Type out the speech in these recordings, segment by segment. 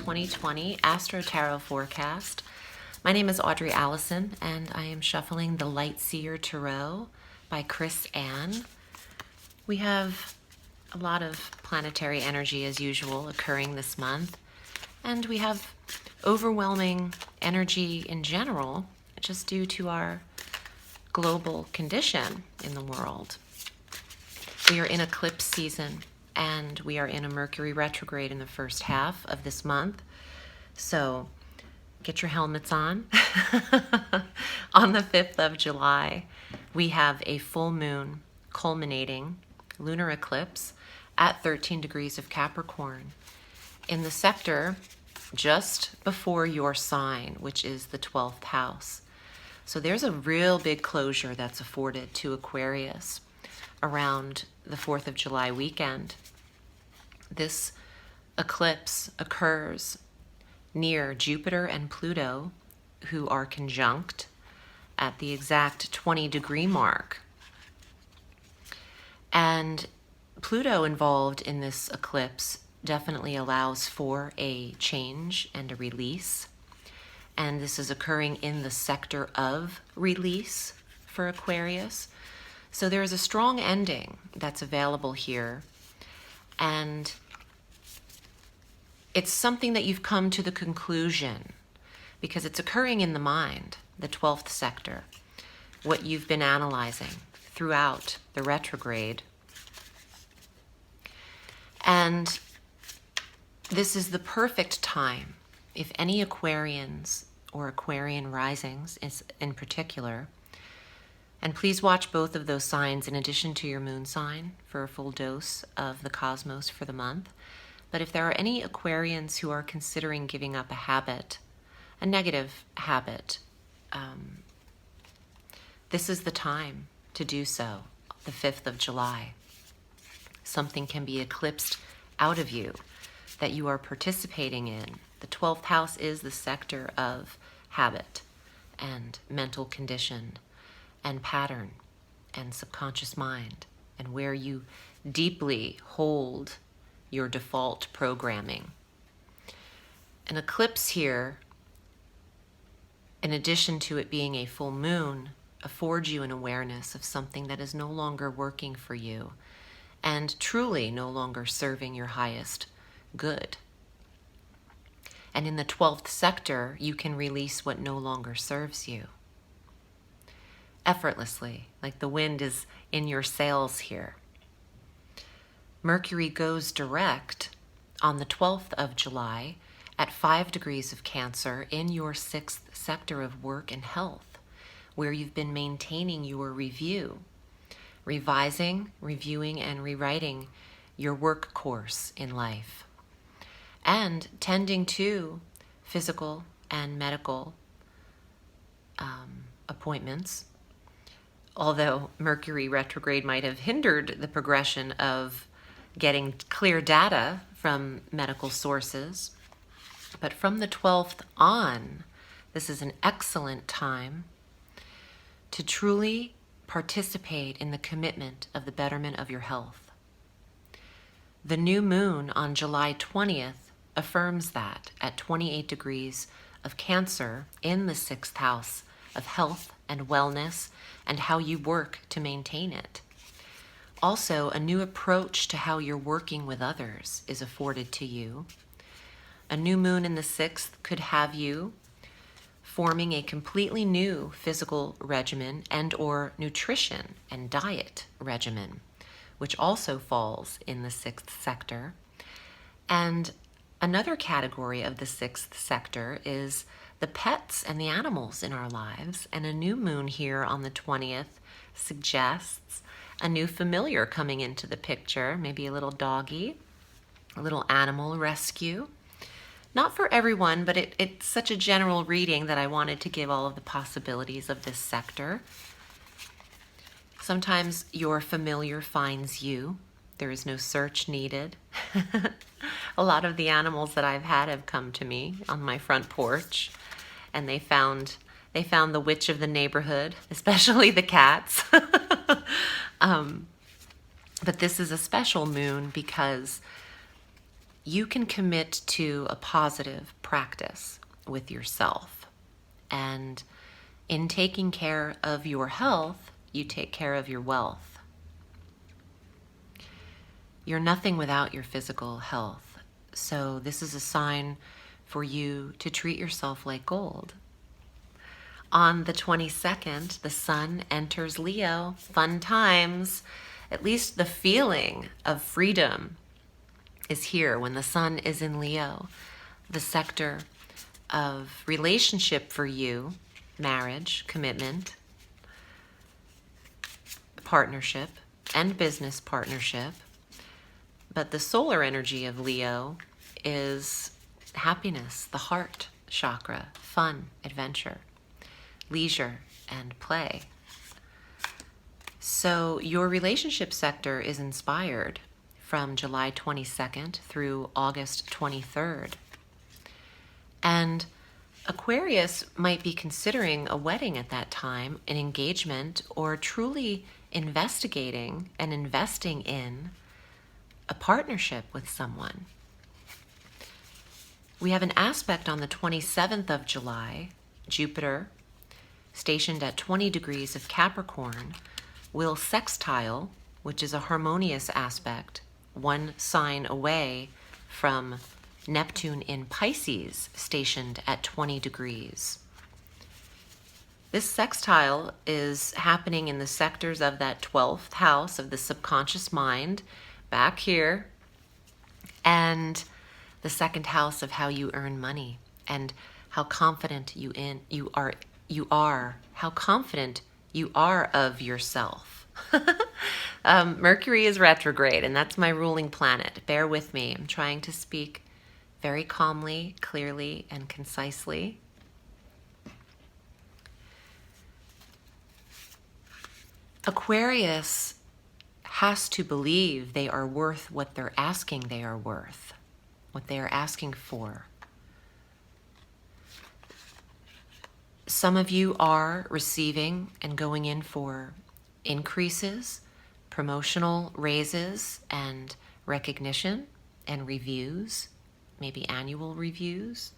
2020 Astro Tarot Forecast. My name is Audrey Alison, and I am shuffling the Light Seer Tarot by Chris Ann. We have a lot of planetary energy as usual occurring this month, and we have overwhelming energy in general just due to our global condition in the world. We are in eclipse season, and we are in a Mercury retrograde in the first half of this month. So get your helmets on. On the 5th of July, we have a full moon culminating lunar eclipse at 13 degrees of Capricorn in the sector just before your sign, which is the 12th house. So there's a real big closure that's afforded to Aquarius around the 4th of July weekend. This eclipse occurs near Jupiter and Pluto, who are conjunct at the exact 20-degree mark. And Pluto involved in this eclipse definitely allows for a change and a release. And this is occurring in the sector of release for Aquarius. So there is a strong ending that's available here. And it's something that you've come to the conclusion because it's occurring in the mind, the 12th sector, what you've been analyzing throughout the retrograde. And this is the perfect time, if any Aquarians or Aquarian risings in particular, and please watch both of those signs in addition to your moon sign for a full dose of the cosmos for the month. But if there are any Aquarians who are considering giving up a habit, a negative habit, this is the time to do so, the 5th of July. Something can be eclipsed out of you that you are participating in. The 12th house is the sector of habit and mental condition and pattern and subconscious mind, and where you deeply hold your default programming. An eclipse here, in addition to it being a full moon, affords you an awareness of something that is no longer working for you and truly no longer serving your highest good. And in the 12th sector, you can release what no longer serves you effortlessly, like the wind is in your sails here. Mercury goes direct on the 12th of July at 5 degrees of Cancer in your 6th sector of work and health, where you've been maintaining your review, revising, reviewing, and rewriting your work course in life, and tending to physical and medical appointments. Although Mercury retrograde might have hindered the progression of getting clear data from medical sources. But from the 12th on, this is an excellent time to truly participate in the commitment of the betterment of your health. The new moon on July 20th affirms that at 28 degrees of Cancer in the 6th house of health and wellness and how you work to maintain it. Also, a new approach to how you're working with others is afforded to you. A new moon in the 6th could have you forming a completely new physical regimen and or nutrition and diet regimen, which also falls in the 6th sector. And another category of the 6th sector is the pets and the animals in our lives. And a new moon here on the 20th suggests a new familiar coming into the picture, maybe a little doggy, a little animal rescue. Not for everyone, but it's such a general reading that I wanted to give all of the possibilities of this sector. Sometimes your familiar finds you. There is no search needed. A lot of the animals that I've had have come to me on my front porch, and they found the witch of the neighborhood, especially the cats. But this is a special moon because you can commit to a positive practice with yourself. And in taking care of your health, you take care of your wealth. You're nothing without your physical health. So this is a sign for you to treat yourself like gold. On the 22nd, the sun enters Leo. Fun times. At least the feeling of freedom is here when the sun is in Leo. The sector of relationship for you, marriage, commitment, partnership, and business partnership. But the solar energy of Leo is happiness, the heart chakra, fun, adventure, leisure, and play. So your relationship sector is inspired from July 22nd through August 23rd. And Aquarius might be considering a wedding at that time, an engagement, or truly investigating and investing in a partnership with someone. We have an aspect on the 27th of July. Jupiter, stationed at 20 degrees of Capricorn, will sextile, which is a harmonious aspect, one sign away from Neptune in Pisces, stationed at 20 degrees. This sextile is happening in the sectors of that 12th house of the subconscious mind, back here, and the second house of how you earn money and how confident you are, how confident you are of yourself. Mercury is retrograde, and that's my ruling planet. Bear with me. I'm trying to speak very calmly, clearly, and concisely. Aquarius has to believe they are worth what they're asking they are worth, what they are asking for. Some of you are receiving and going in for increases, promotional raises, and recognition and reviews, maybe annual reviews.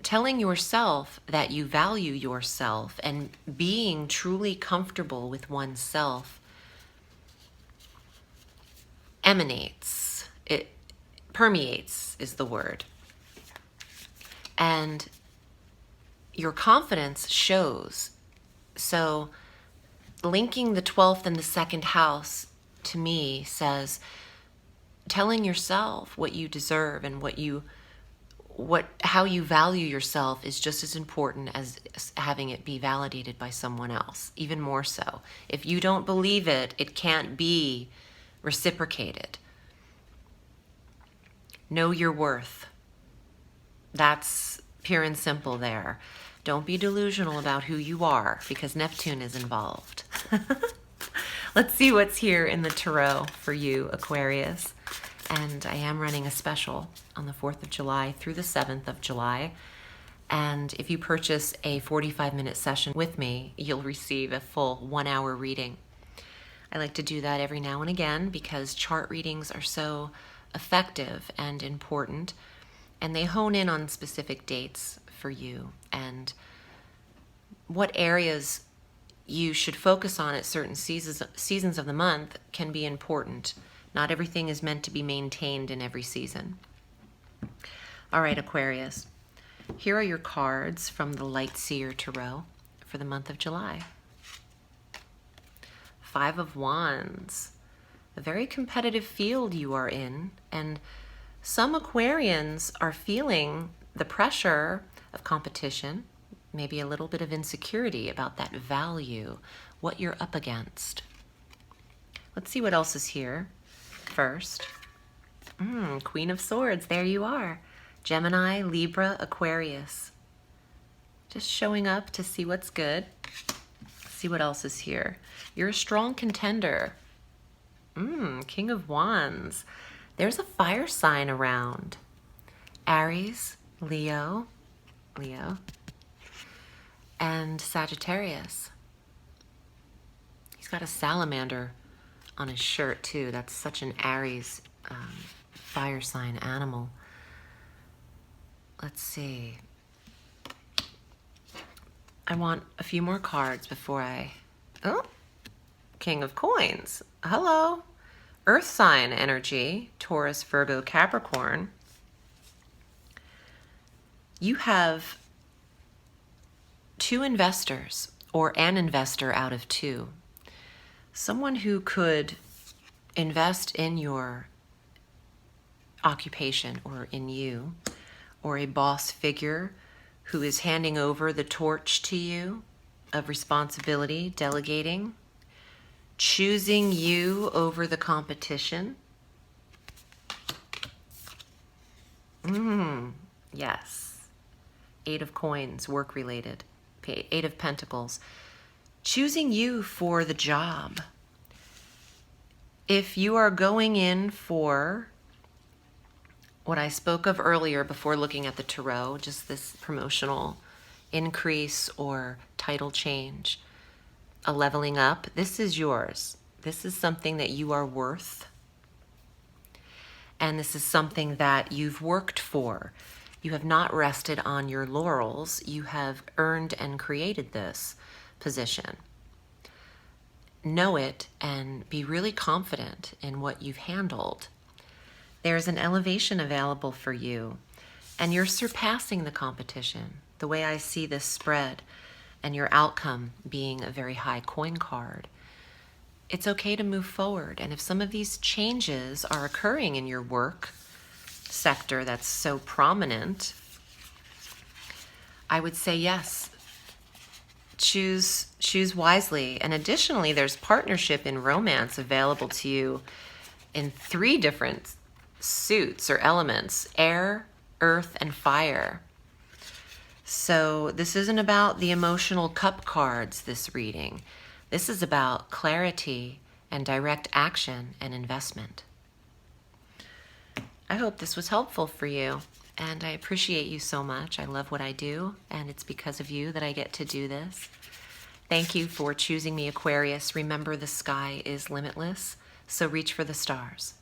Telling yourself that you value yourself and being truly comfortable with oneself emanates, it permeates is the word. And your confidence shows. So linking the 12th and the second house to me says telling yourself what you deserve and how you value yourself is just as important as having it be validated by someone else, even more so. If you don't believe it, it can't be reciprocated. Know your worth. That's pure and simple there. Don't be delusional about who you are because Neptune is involved. Let's see what's here in the tarot for you, Aquarius. And I am running a special on the 4th of July through the 7th of July. And if you purchase a 45-minute session with me, you'll receive a full 1-hour reading. I like to do that every now and again because chart readings are so effective and important, and they hone in on specific dates for you and what areas you should focus on at certain seasons of the month can be important. Not everything is meant to be maintained in every season. All right, Aquarius. Here are your cards from the Light Seer Tarot for the month of July. 5 of Wands. A very competitive field you are in, and some Aquarians are feeling the pressure of competition, maybe a little bit of insecurity about that value, what you're up against. Let's see what else is here. First, Queen of Swords, there you are. Gemini, Libra, Aquarius. Just showing up to see what's good. See what else is here. You're a strong contender. King of Wands. There's a fire sign around. Aries, Leo, and Sagittarius. He's got a salamander on his shirt too. That's such an Aries fire sign animal. Let's see. I want a few more cards before I... Oh, King of Coins. Hello. Earth sign energy, Taurus, Virgo, Capricorn. You have 2 investors, or an investor out of 2. Someone who could invest in your occupation or in you, or a boss figure who is handing over the torch to you of responsibility, delegating, choosing you over the competition. Yes. 8 of Coins, work related. 8 of Pentacles. Choosing you for the job. If you are going in for what I spoke of earlier before looking at the tarot, just this promotional increase or title change, a leveling up, this is yours. This is something that you are worth. And this is something that you've worked for. You have not rested on your laurels. You have earned and created this position. Know it and be really confident in what you've handled. There's an elevation available for you, and you're surpassing the competition. The way I see this spread and your outcome being a very high coin card, it's okay to move forward. And if some of these changes are occurring in your work sector that's so prominent, I would say yes. Choose wisely. And additionally, there's partnership in romance available to you in 3 different suits or elements: air, earth, and fire. So this isn't about the emotional cup cards, this reading. This is about clarity and direct action and investment. I hope this was helpful for you, and I appreciate you so much. I love what I do, and it's because of you that I get to do this. Thank you for choosing me, Aquarius. Remember, the sky is limitless, so reach for the stars.